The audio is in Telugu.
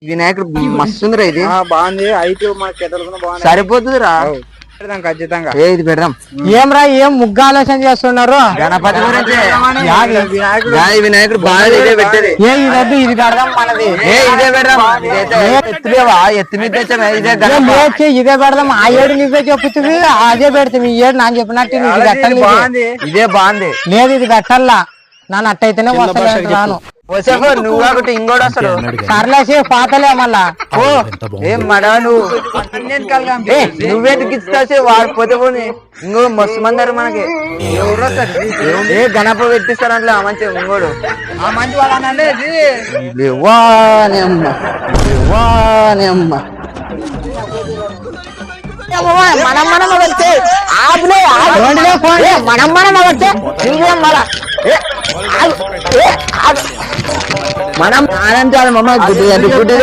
వినాయకుడు మస్తుందిరా ఇది. బాగుంది. అయితే మనకి బాగుంది. సరిపోతుందిరా. ఖచ్చితంగా ఇది పెడదాం. ఏమ్రా ఏం ముగ్గు ఆలోచన చేస్తున్నారు? గణపతి గురించి వినాయకుడు బాగా ఇదే పెట్టేది. ఇదొద్దు, ఇది పెడదాం మనది. ఇదే పెడదాం. ఎత్తులేవా? ఎత్తు మీద తెచ్చామే. ఇదే లేచి ఇదే పెడదాం. ఆ ఏడు నువ్వే చెప్పుతుంది, అదే పెడతాం. ఈ ఏడు నాకు చెప్పినట్టు నీకు పెట్టాలి. ఇదే బాగుంది. లేదు ఇది పెట్టాలా, నాన్న అట్టయితేనే వస్తాను రాను. నువ్వు కాబట్టి ఇంకోటి అసలు సర్లేసి పాతలే మళ్ళా. ఓ ఏం మడవ నువ్వేంటి గిస్తాసే వాడిపోతే పోనీ. ఇంకో మస్తు మందారు మనకి. ఏ గణప పెట్టిస్తారంటే మంచి ఇంకోడు మంచి వాళ్ళనండి. మనం మనం వచ్చే మనం మనం వచ్చే మనం ఆనందాలి మమ్మ గుడ్డి